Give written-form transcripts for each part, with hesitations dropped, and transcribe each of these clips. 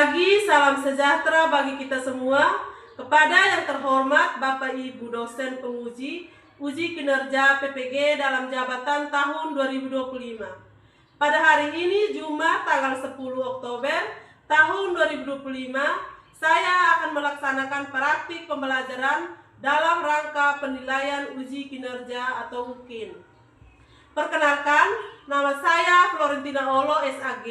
pagi, salam sejahtera bagi kita semua. Kepada yang terhormat Bapak Ibu dosen penguji uji kinerja PPG dalam jabatan tahun 2025. Pada hari ini Jumat tanggal 10 Oktober tahun 2025, saya akan melaksanakan praktik pembelajaran dalam rangka penilaian uji kinerja atau UKIN. Perkenalkan, nama saya Florentina Olo SAG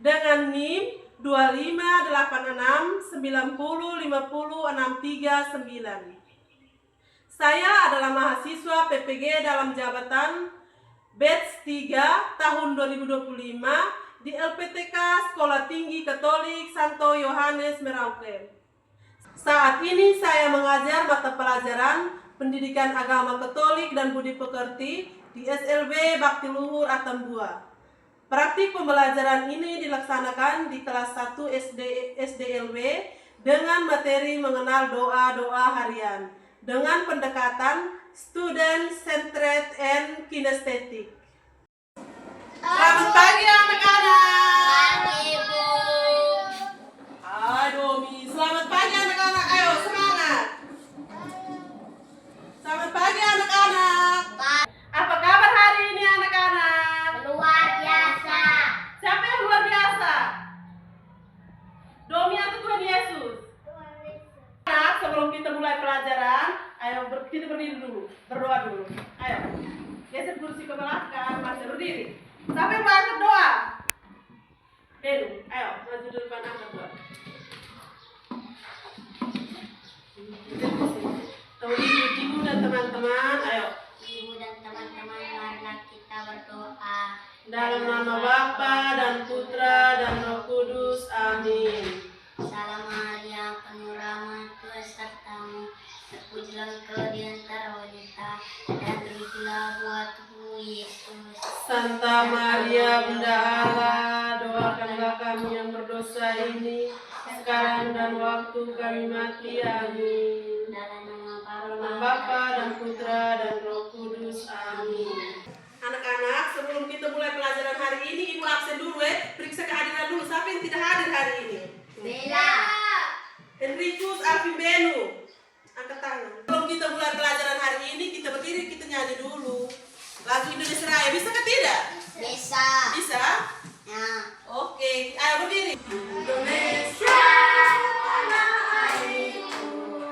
dengan NIM 258690506339. Saya adalah mahasiswa PPG dalam jabatan batch 3 tahun 2025 di LPTK Sekolah Tinggi Katolik Santo Yohanes Merauke. Saat ini saya mengajar mata pelajaran Pendidikan Agama Katolik dan Budi Pekerti di SLB Bakti Luhur Atambua. Praktik pembelajaran ini dilaksanakan di kelas 1 SDLB dengan materi mengenal doa-doa harian dengan pendekatan student centered and kinesthetic. Selamat pagi anak-anak. Pagi, Bu. Aduh, selamat pagi anak-anak. Ayo semangat. Selamat pagi anak-anak. Apa kabar hari ini anak-anak? Luar biasa. Siapa yang luar biasa? Domi atau Tuhan Yesus? Anak, sebelum kita mulai pelajaran, ayo kita berdiri dulu, berdoa dulu. Ayo, geser kursi ke belakang, masih berdiri. Siapa yang mau angkat doa? Dedu, ayo maju dulu depan angkat doa. Ibu dan teman-teman, ayo. Ibu dan teman-teman, marilah kita berdoa. Dalam nama Bapa dan Putra dan Roh Kudus, amin. Salam Maria, penuh rahmat, Tuhan sertamu. Terpujilah engkau di antara wanita, dan terpujilah buatmu Yesus. Santa Maria Bunda Allah, doakanlah kami yang berdosa ini sekarang dan waktu kami mati, amin. Dalam nama Dalam Bapa dan Putra dan Roh Kudus, amin. Anak-anak, sebelum kita mulai pelajaran hari ini, Ibu absen dulu periksa kehadiran dulu. Siapa yang tidak hadir hari ini? Bella. Enricus Alvin Benu, angkat tangan. Sebelum kita mulai pelajaran hari ini, kita berdiri, kita nyanyi dulu lagu Indonesia Raya. Bisa ke tidak? Bisa. Bisa? Ya. Oke, ayo berdiri. Indonesia tanah airku,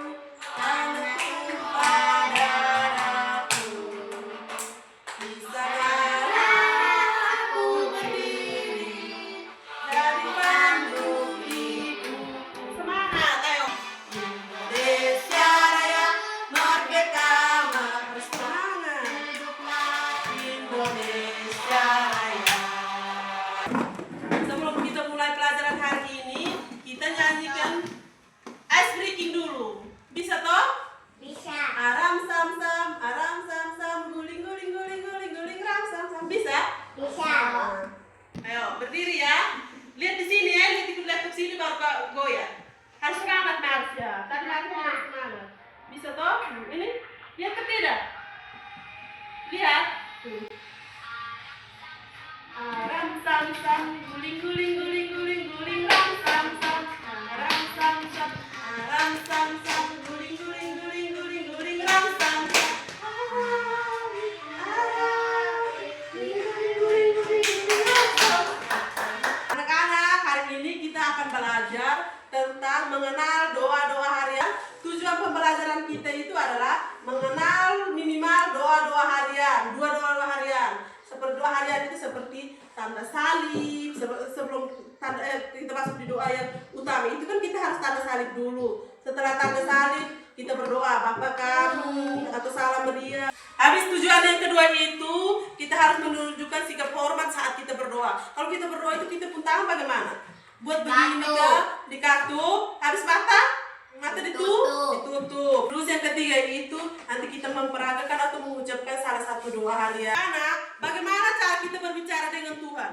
tanah tumpah darahku. Di sanalah aku berdiri, jadi pandu ibu. Semangat, ayo. Indonesia Raya, merdeka, bersemangat. Indonesia Raya. Sebelum kita mulai pelajaran hari ini, kita nyanyikan ice breaking dulu. Bisa toh? Bisa. Aram sam sam, guling guling guling guling guling ram sam sam. Bisa? Bisa. Ayo berdiri ya. Lihat di sini ya, lihat ikut laptop sini baru Kak goyah. Harus semangat Mars ya. Tadi harus semangat. Bisa toh? Ini lihat ke tidak? Lihat. Aram sam sam, guling guling guling guling guling ram sam sam. Aram sam sam, aram sam sam, guling guling guling guling guling ram sam sam. Anak-anak, hari ini kita akan belajar tentang mengenal doa-doa harian. Tujuan pembelajaran kita itu adalah mengenal minimal doa-doa harian, dua doa harian. Seperti doa harian itu seperti tanda salib, sebelum kita masuk di doa yang utama itu kan kita harus tanda salib dulu. Setelah tanda salib kita berdoa Bapa kami atau Salam Maria. Habis tujuan yang kedua itu kita harus menunjukkan sikap hormat saat kita berdoa. Kalau kita berdoa itu kita pun tangan bagaimana? Buat begini dikatup, habis mata ditutup. Terus yang ketiga itu nanti kita memperagakan atau mengucapkan salah satu doa harian. Anak, bagaimana cara kita berbicara dengan Tuhan?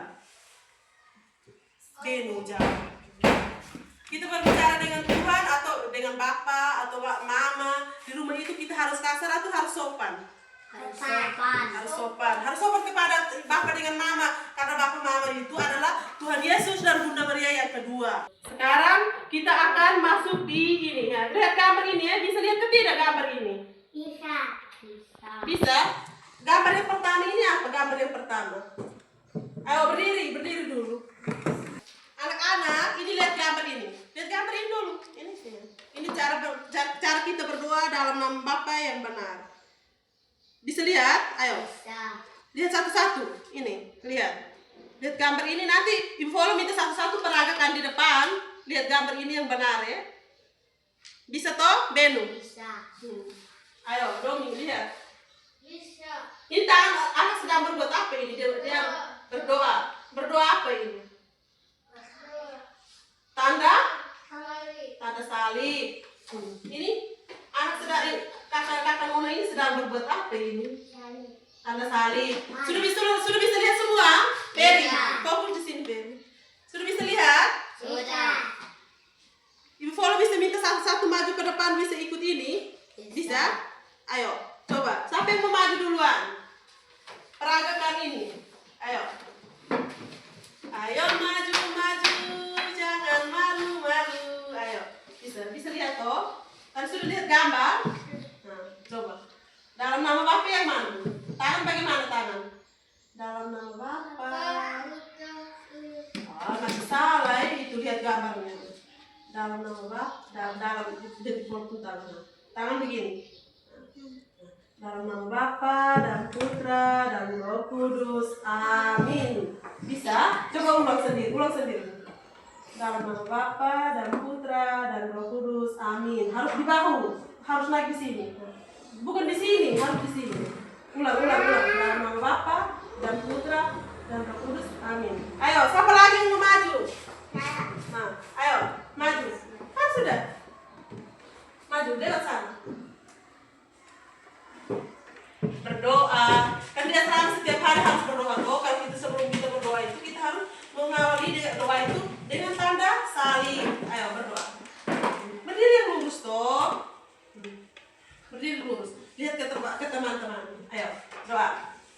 Kita berbicara dengan Tuhan atau dengan Bapak atau Mama di rumah itu kita harus kasar atau harus sopan? Harus sopan. Harus sopan. Harus sopan kepada Bapak dengan Mama. Karena Bapak Mama itu adalah Tuhan Yesus dan Bunda Maria yang kedua. Sekarang kita akan masuk di ini ya. Lihat gambar ini ya. Bisa lihat ke tidak gambar ini? Bisa. Bisa. Bisa. Gambar yang pertama ini apa? Gambar yang pertama. Ayo berdiri dulu. Anak-anak, ini lihat gambar ini. Lihat gambar ini dulu. Ini cara kita berdoa dalam nama Bapa yang benar. Bisa lihat? Ayo. Bisa. Lihat satu-satu. Ini, lihat. Lihat gambar ini nanti Ibu Follow minta satu-satu peragakan di depan. Lihat gambar ini yang benar ya. Bisa toh, Benu? Bisa. Ayo, Domi, lihat. Bisa. Ini tangan anak sedang berbuat apa ini? Dia berdoa. Berdoa apa ini? Tanda salib. Ini anak sedang kakak Nona ini sedang berbuat apa ini? Tanda salib. Sudah bisa lihat semua? Beri, fokus di sini Beri. Sudah bisa lihat? Sudah. Ibu Follow bisa minta satu-satu maju ke depan, bisa ikut ini? Bisa? Ayo, coba. Siapa yang mau maju duluan? Peragakan ini. Ayo. Ayo maju, jangan malu-malu. Ayo, bisa lihat toh? Kan sudah lihat gambar? Nah, coba. Dalam nama Bapa yang mana? Tangan bagaimana tangan? Dalam nama Bapa. Masih salah itu lihat gambarnya. Dalam nama Bapa, dalam jadi foto tangan begini. Dalam nama Bapa dan Putra dan Roh Kudus. Amin. Bisa? Coba ulang sendiri. Dalam nama Bapa dan Putra dan Roh Kudus. Amin. Harus di bahu, harus naik di sini. Bukan di sini, harus di sini. Ulang. Dalam nama Bapa dan Putra dan Roh Kudus. Amin. Ayo, siapa lagi yang mau maju? Nah, ayo, maju. Kan sudah. Maju, lewat sana. Berdoa. Kan dia selama setiap hari harus berdoa. Kalau kita sebelum kita berdoa itu kita harus mengawali doa itu dengan tanda salib. Ayo berdoa. Berdiri lurus toh. Berdiri lurus. Lihat ke teman-teman. Ayo doa.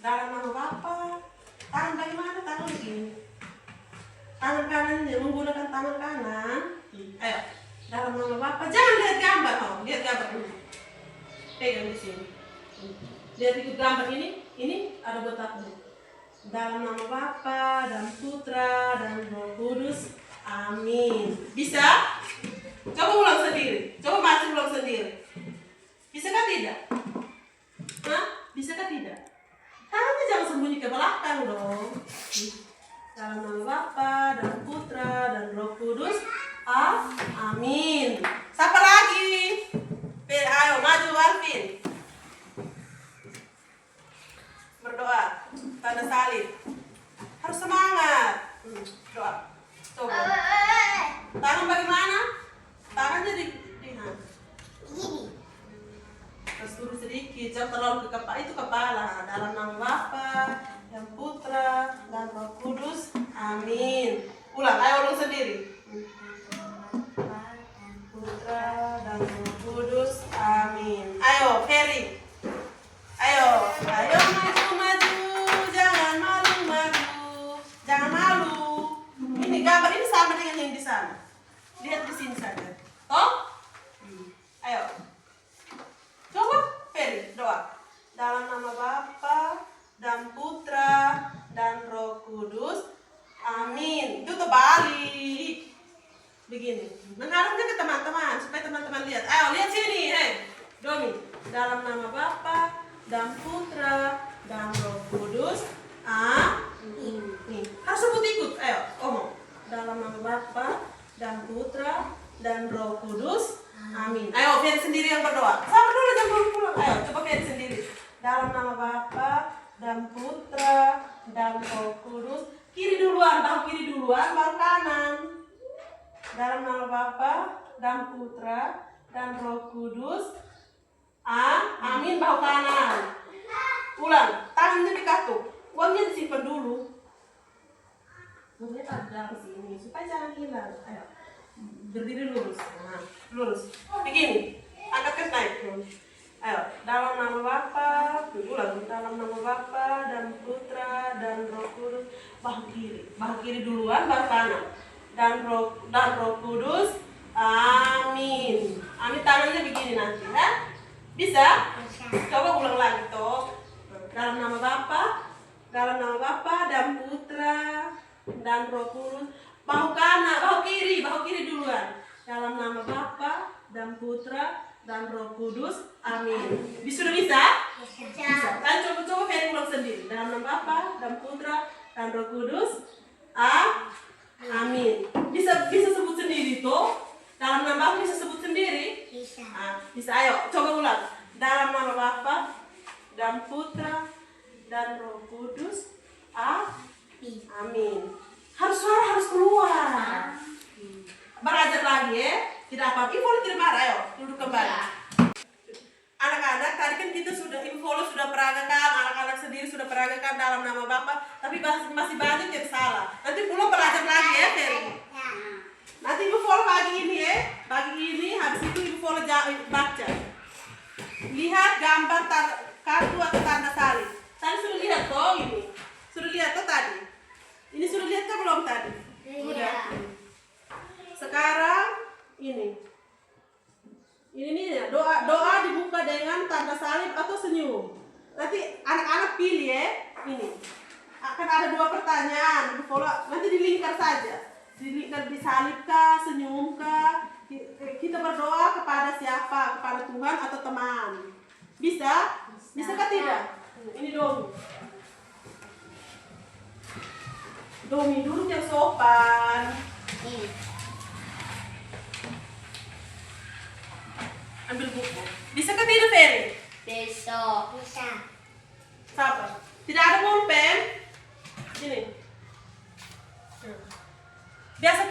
Dalam nama Bapa. Tangan bagaimana? Tangan begini. Tangan kanan menggunakan tangan kanan. Ayo. Dalam nama Bapa. Jangan lihat gambar. Lihat gambar dulu. Pegang di sini. Lihat ikut gambar ini ada buat apa? Dalam nama Bapa dan Putra dan Roh Kudus. Amin. Bisa? Coba ulang sendiri. Bisakah tidak? Hah? Bisakah tidak? Tangannya jangan sembunyi ke belakang dong. Dalam nama Bapa dan Putra dan Roh Kudus. Amin. Siapa lagi? Ayo maju Alvin. Berdoa, tanda salib. Harus semangat. Doa. Coba. Tangan bagaimana? Tangan jadi gini. Terus turun sedikit, jangan terlalu ke kepala. Itu kepala. Dalam nama Bapa dan Putra dan Roh Kudus. Amin. Ulang, ayo ulang sendiri. Putra dan Roh Kudus. Amin. Ayo, Ferry. Ayo maju, jangan malu. Jangan malu. Ini gambar ini sama dengan yang di sana. Lihat di sini saja. Toh? Ayo. Coba, Ferry, doa. Dalam nama Bapa dan Putra dan Roh Kudus. Amin. Itu terbalik. Begini. Menghadapnya ke teman-teman supaya teman-teman lihat. Ayo, lihat sini, Domi. Dalam nama Bapa dan Putra dan Roh Kudus. Amin. Nih, harus sebut ikut. Ayo, omong. Dalam nama Bapa dan Putra dan Roh Kudus. Amin. Ayo, Ferry sendiri yang berdoa. Sama dulu jangan pulang. Ayo, coba Ferry sendiri. Dalam nama Bapa dan Putra dan Roh Kudus. Kiri duluan, bahu kiri duluan, baru kanan. Dalam nama Bapa dan Putra dan Roh Kudus. Amin, bahu kanan. Ulang, tangannya dikatuk. Uangnya disimpan dulu. Uangnya ada dalam sini supaya jangan hilang. Ayo, berdiri lurus. Lurus. Begini, angkat ke naik. Ayo, dalam nama Bapa, ulang. Dalam nama Bapa dan Putra dan Roh Kudus. Bahu kiri duluan, baru kanan. Dan Roh Kudus. Amin. Amin, tangannya begini nanti, ya? Bisa? Coba ulang lagi toh. Dalam nama Bapa dan Putra dan Roh Kudus. Bahu kanan, bahu kiri duluan. Dalam nama Bapa dan Putra dan Roh Kudus. Amin. Sudah bisa? Bisa. Kan coba Ferry ulang sendiri. Dalam nama Bapa dan Putra dan Roh Kudus. Amin. Bisa sebut sendiri tuh. Dalam nama Bapa bisa sebut sendiri? Bisa. Ayo, coba ulang. Dalam nama Bapa dan Putra dan Roh Kudus. Amin. Suara harus keluar. Belajar lagi ya. Tidak apa-apa. Info tidak marah. Ayo, duduk kembali. Anak-anak, tadi kan kita info sudah peragakan, anak-anak sendiri sudah peragakan dalam nama Bapa, tapi masih banyak yang salah. Nanti belum belajar lagi ya, Ferry. Nanti ibu follow pagi ini ya. Pagi ini habis itu ibu follow baca. Lihat gambar kartu atau tanda salib. Tadi sudah lihat toh ini. Sudah lihat toh tadi. Ini sudah lihat kan belum tadi? Sudah. Sekarang ini nih doa dibuka dengan tanda salib atau senyum. Nanti anak-anak pilih ya. Ini akan ada 2 pertanyaan. Nanti dilingkar saja. Disalib kah, senyum kah? Kita berdoa kepada siapa? Kepada Tuhan atau teman? Bisa? Bisa kah tidak? Ini Domi duduk yang sopan. Ambil buku. Bisa kah tidak, Ferry? Bisa. Sabar. Tidak ada pulpen. Ini. Biasa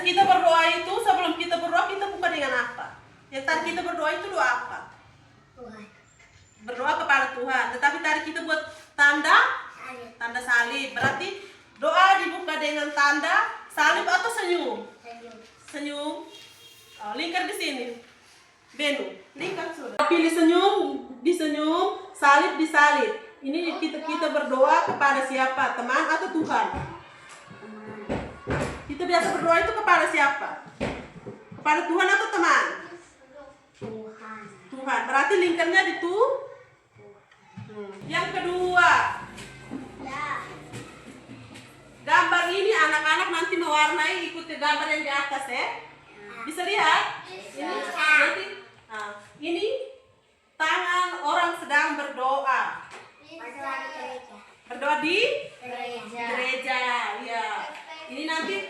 kita berdoa itu, sebelum kita berdoa kita buka dengan apa? Yang tadi kita berdoa itu doa apa? Berdoa kepada Tuhan. Tetapi tadi kita buat tanda salib. Berarti doa dibuka dengan tanda salib atau senyum? Senyum. Lingkar di sini. Benu, lingkar sudah. Pilih senyum, disenyum, salib disalib. Ini kita berdoa kepada siapa? Teman atau Tuhan? Kita biasa berdoa itu kepada siapa? Kepada Tuhan atau teman? Tuhan. Berarti lingkarnya di Yang kedua, gambar ini anak-anak nanti mewarnai ikuti gambar yang di atas ya. Bisa lihat? Nanti, ini tangan orang sedang berdoa. Berdoa di gereja. Ya. Ini nanti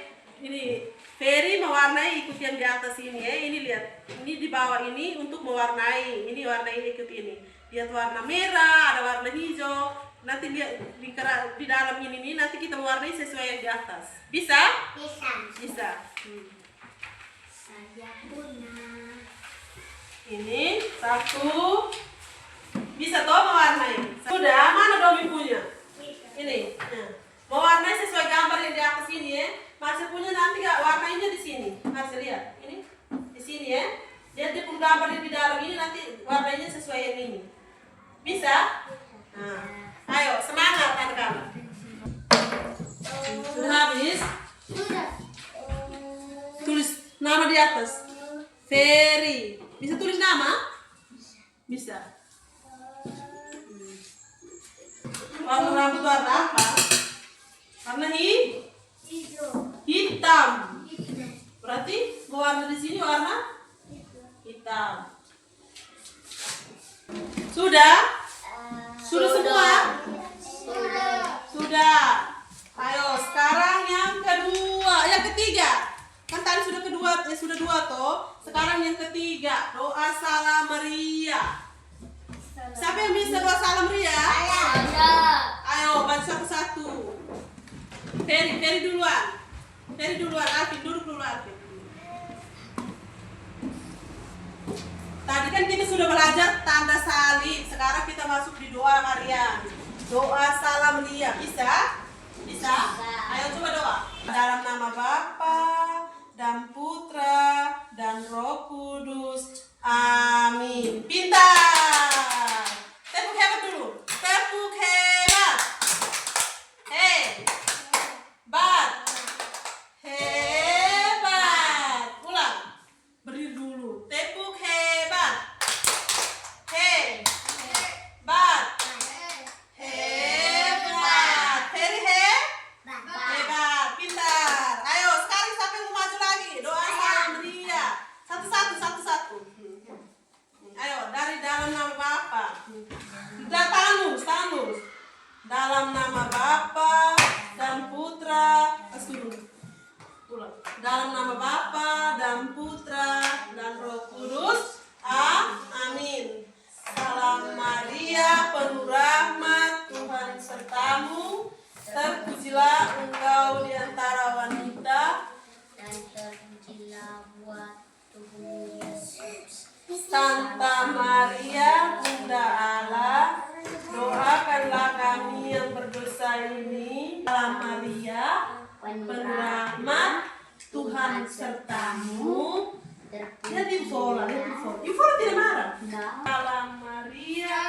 Ferry mewarnai ikut yang di atas ini ya. Ini lihat. Ini di bawah ini untuk mewarnai. Ini warnai ikut ini. Lihat warna merah, ada warna hijau. Nanti di dalam ini nanti kita mewarnai sesuai yang di atas. Bisa? Bisa. Saya punya. Ini 1. Bisa toh mewarnai? Sudah, mana Domi punya? Ini. Nah, mewarnai sesuai gambar yang di atas ini ya. Masih punya nanti warnainya di sini. Masih lihat. Ini di sini ya. Dia pun gambar yang di dalam ini nanti warnainya sesuai yang ini. Bisa? Nah, ayo semangat anak-anak. Sudah habis? Tulis nama di atas. Ferry. Bisa tulis nama? Bisa. Warna rambut warna apa? Warna hitam. Berarti warna di sini warna hitam. Sudah? Sudah semua? Sudah. Ayo, sekarang yang ketiga. Kan tadi sudah sudah 2 toh. Sekarang yang ketiga, doa Salam Maria. Siapa yang bisa doa Salam Maria? Ayo, baca satu-satu. Ferry duluan. Alvin, duduk dulu Alvin. Tadi kan kita sudah belajar tanda salib. Sekarang kita masuk di doa Maria. Doa Salam Maria. Bisa? Ayo coba doa. Dalam nama Bapa dan Putra dan Roh Dalam nama Bapa dan Putra dan Roh Kudus. Amin. Salam Maria, penuh rahmat, Tuhan sertamu. Terpujilah engkau di antara wanita, dan terpujilah buah tubuhmu Yesus. Santa Maria, Bunda Allah, doakanlah kami yang berdosa ini. Salam Maria, penuh rahmat, Tuhan sertamu. Dia di sekolah, Ibu tidak marah. Salam Maria,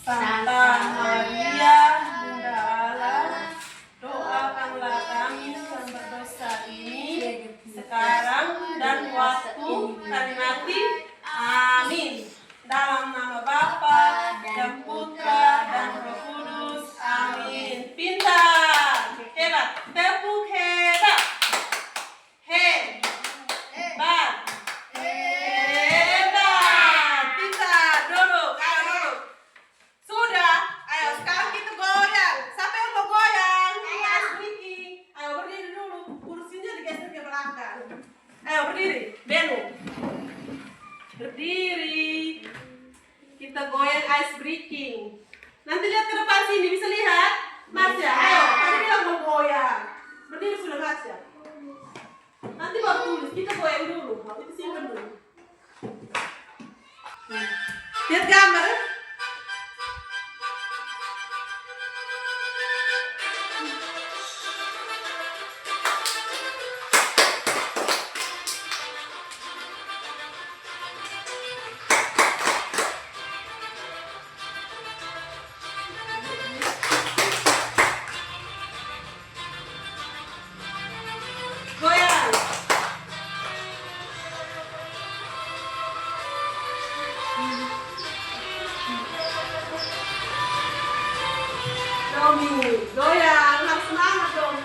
Santa Maria, Bunda Allah, doakanlah kami yang berdosa ini sekarang dan waktu kami mati. Amin. Dalam nama Bapa dan Putra dan Roh Kudus. Amin. Pintar, hebat, tepuk hebat, hebat, hebat. Pintar, duduk, ayo duduk. Sudah, ayo sekarang kita goyang. Siapa yang mau goyang? Niki. Ayo berdiri dulu, kursinya digeser ke belakang. Ayo berdiri, Benu. Berdiri. Kita goyang ice breaking. Nanti lihat ke depan sini, bisa lihat? Marsha, ayo. Tadi bilang mau goyang. Berdiri sudah Marsha. Nanti baru tulis, kita goyang dulu. Kita simpan dulu. Lihat gambar. Goyang. Domi, goyang, harus semangat dong.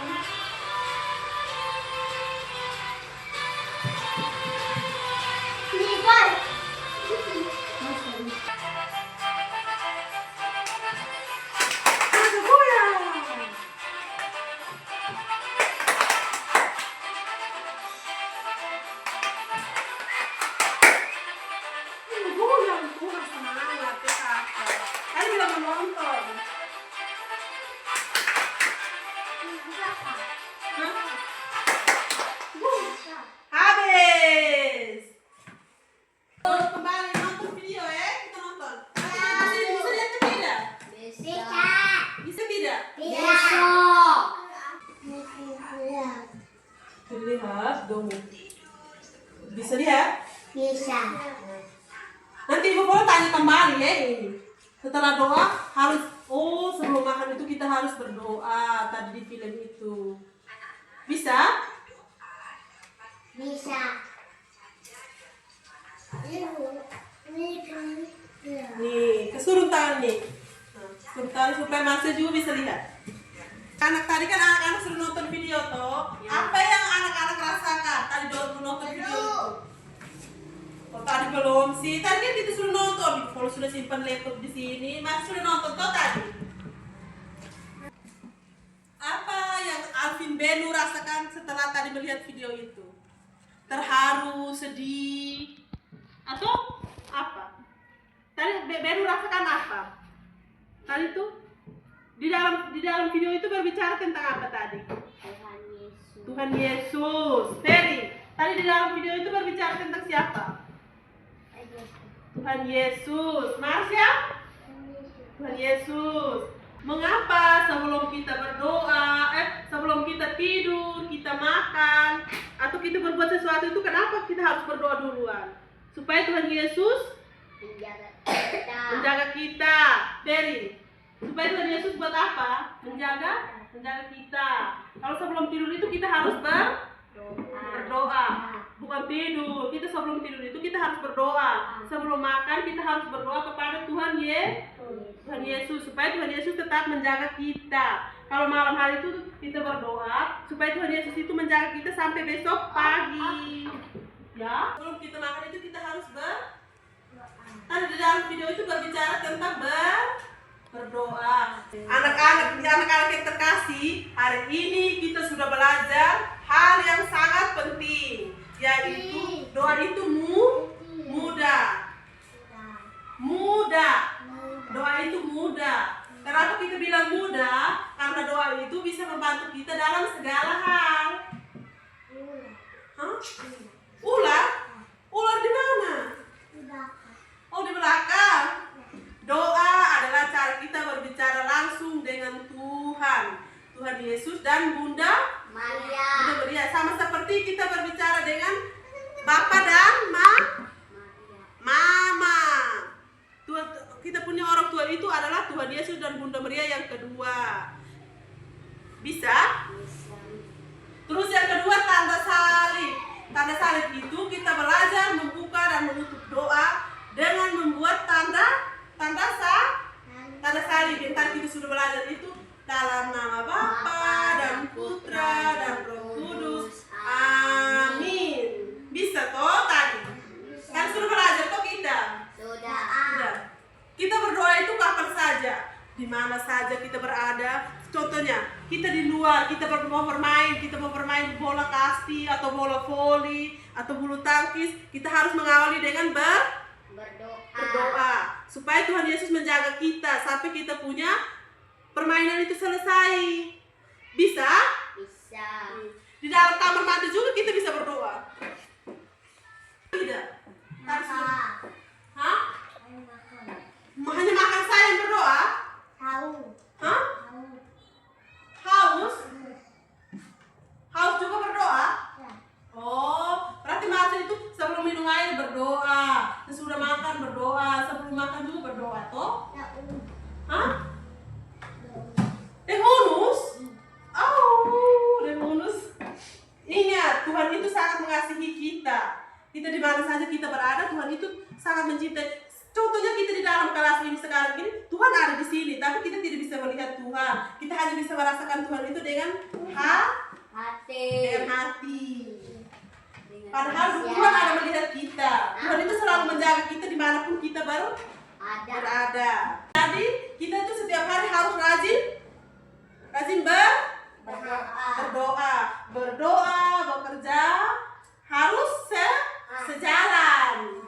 Ayo goyang. Goyang, kurang semangat ya kakak. Ayo bilang menonton. Habis. Kembali nonton video ya, kita nonton. Bisa lihat tidak? Bisa tidak? Terlihat dong. Bisa lihat? Nanti Ibu boleh tanya kembali ya ini. Setelah doa harus, sebelum makan itu kita harus berdoa tadi di film itu. Bisa? Nih, kesuruh tangan nih. Nah, kesuruh tangan supaya Masnya juga bisa lihat. Anak tadi kan anak-anak suruh nonton video toh. Apa yang anak-anak rasakan tadi baru nonton video itu? Oh, tadi belum sih. Tadi kan kita suruh nonton. Kalau sudah simpan laptop di sini, Mas sudah nonton toh tadi. Apa yang Alvin Benu rasakan setelah tadi melihat video itu? Terharu, sedih, atau apa? Tadi Benu rasakan apa? Tadi tuh di dalam video itu berbicara tentang apa tadi? Tuhan Yesus. Terry, tadi di dalam video itu berbicara tentang siapa? Tuhan Yesus. Marsha? Tuhan Yesus. Mengapa sebelum kita berdoa, sebelum kita tidur, kita makan, atau kita berbuat sesuatu itu, kenapa kita harus berdoa duluan? Supaya Tuhan Yesus menjaga kita. Terry, supaya Tuhan Yesus buat apa? Menjaga kita. Kalau sebelum tidur itu kita harus berdoa. Bukan tidur. Kita sebelum tidur itu kita harus berdoa. Sebelum makan kita harus berdoa kepada Tuhan Yesus, supaya Tuhan Yesus tetap menjaga kita. Kalau malam hari itu kita berdoa supaya Tuhan Yesus itu menjaga kita sampai besok pagi. Ya, sebelum kita makan itu kita harus Tadi di dalam video itu berbicara tentang Anak-anak yang terkasih, hari ini kita sudah belajar hal yang sangat penting, yaitu doa itu mudah. Doa itu mudah. Kenapa kita bilang mudah? Karena doa itu bisa membantu kita dalam segala hal. Hah? Ular? Ular di mana? Oh, di belakang. Doa adalah cara kita berbicara langsung dengan Tuhan Yesus dan Bunda Maria. Sama seperti kita berbicara dengan Bapa dan Mama. Kita punya orang tua itu adalah Tuhan Yesus dan Bunda Maria yang kedua. Bisa? Terus yang kedua, tanda salib. Tanda salib itu kita belajar membuka dan menutup doa dengan membuat tanda salib. Yang tadi kita sudah belajar itu dalam nama Bapa dan Putra dan Roh Kudus. Amin. Bisa toh tadi? Kan sudah belajar toh kita? Sudah. Kita berdoa itu kapan saja, di mana saja kita berada. Contohnya, kita di luar, kita mau bermain bola kasti atau bola voli atau bulu tangkis, kita harus mengawali dengan berdoa supaya Tuhan Yesus menjaga kita sampai kita punya permainan itu selesai. Bisa? Di dalam kamar mandi juga kita bisa berdoa. Tidak? Hah? Hanya makan saya yang berdoa? Hah? Haus juga berdoa? Oh, berarti maksud itu sebelum minum air berdoa, sesudah makan berdoa, sebelum makan juga berdoa, toh? Hah? Demonus? Oh, demonus. Ingat, Tuhan itu sangat mengasihi kita. Kita di mana saja kita berada, Tuhan itu sangat mencintai. Contohnya kita di dalam kelas ini sekarang ini, Tuhan ada di sini, tapi kita tidak bisa melihat Tuhan. Kita hanya bisa merasakan Tuhan itu dengan hati. Padahal Tuhan ada melihat kita. Tuhan itu selalu menjaga kita dimanapun kita berada. Jadi kita itu setiap hari harus rajin berdoa, bekerja, harus sejalan.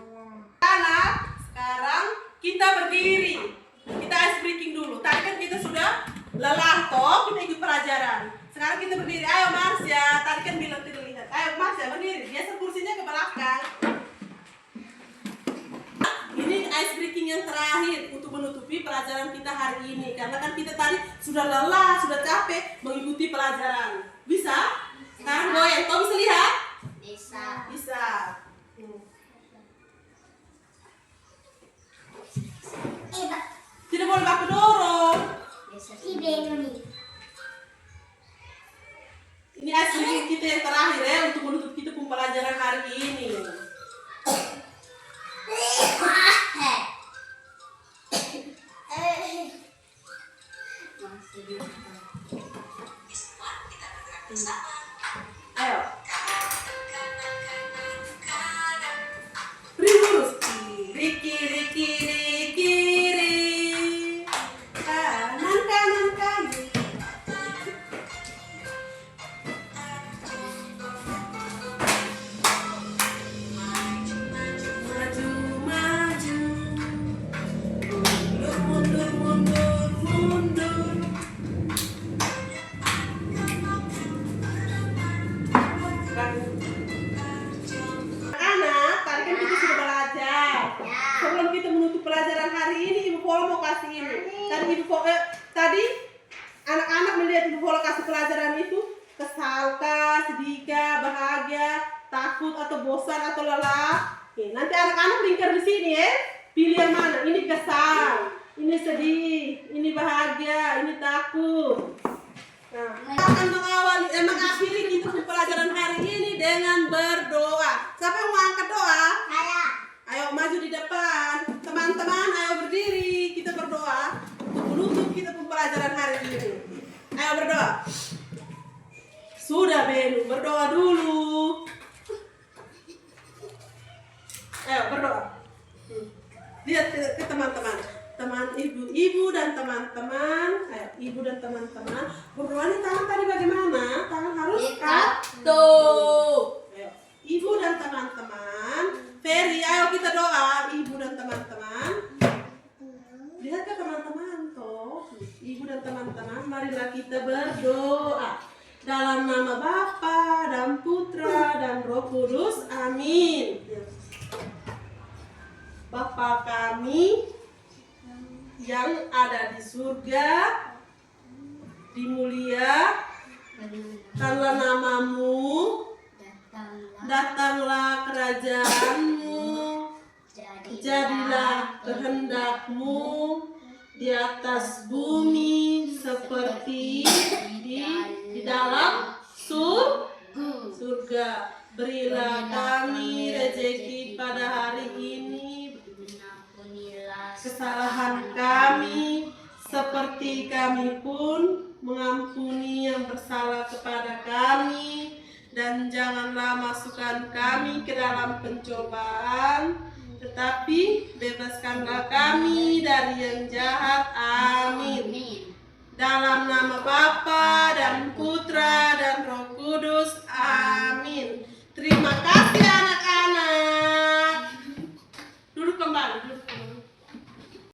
Anak, sekarang kita berdiri. Kita ice breaking dulu. Tadi kan kita sudah lelah toh, kita ikut pelajaran. Sekarang kita berdiri. Ayo Marsya, tadi kan bilang tidak lihat. Ayo Marsya berdiri. Biasa kursinya ke belakang. Ini ice breaking yang terakhir untuk menutupi pelajaran kita hari ini. Karena kan kita tadi sudah lelah, sudah capek mengikuti pelajaran. Bisa? Sekarang goyang. Kau bisa lihat? Bisa. Tidak boleh baku dorong. Ini ice breaking kita yang terakhir ya untuk menutup kita pembelajaran hari ini. Ayo. Lurus. Kiri. Kanan. Maju. Mundur. Anak, tadi kan kita sudah belajar. Sebelum kita menutup pelajaran hari ini, Ibu Polo mau kasih ini. Tadi anak-anak melihat Ibu Polo kasih pelajaran itu, kesalkah, sedihkah, bahagia, takut atau bosan atau lelah. Oke, nanti anak-anak lingkar di sini ya. Pilih yang mana? Ini kesal, ini sedih, ini bahagia, ini takut. Nah, kita akan mengakhiri kita pelajaran hari ini dengan berdoa. Siapa yang mau angkat doa? Ayo maju di depan. Teman-teman, ayo berdiri. Kita berdoa untuk menutup kita pelajaran hari ini. Ayo berdoa. Sudah Benu, berdoa dulu. Ayo berdoa. Lihat ke teman-teman. teman-teman, ibu dan teman-teman, ibu dan teman-teman, berdoa nih tangan tadi bagaimana? Tangan harus tuh. Ibu dan teman-teman, Ferry, ayo kita doa, ibu dan teman-teman. Lihat ke teman-teman toh, ibu dan teman-teman, marilah kita berdoa dalam nama Bapa dan Putra dan Roh Kudus, amin. Bapa kami yang ada di surga, dimuliakanlah namamu, datanglah kerajaanmu, jadilah kehendakmu di atas bumi seperti di dalam surga. Berilah kami rezeki pada hari ini, kesalahan kami seperti kami pun mengampuni yang bersalah kepada kami, dan janganlah masukkan kami ke dalam pencobaan, tetapi bebaskanlah kami dari yang jahat. Amin.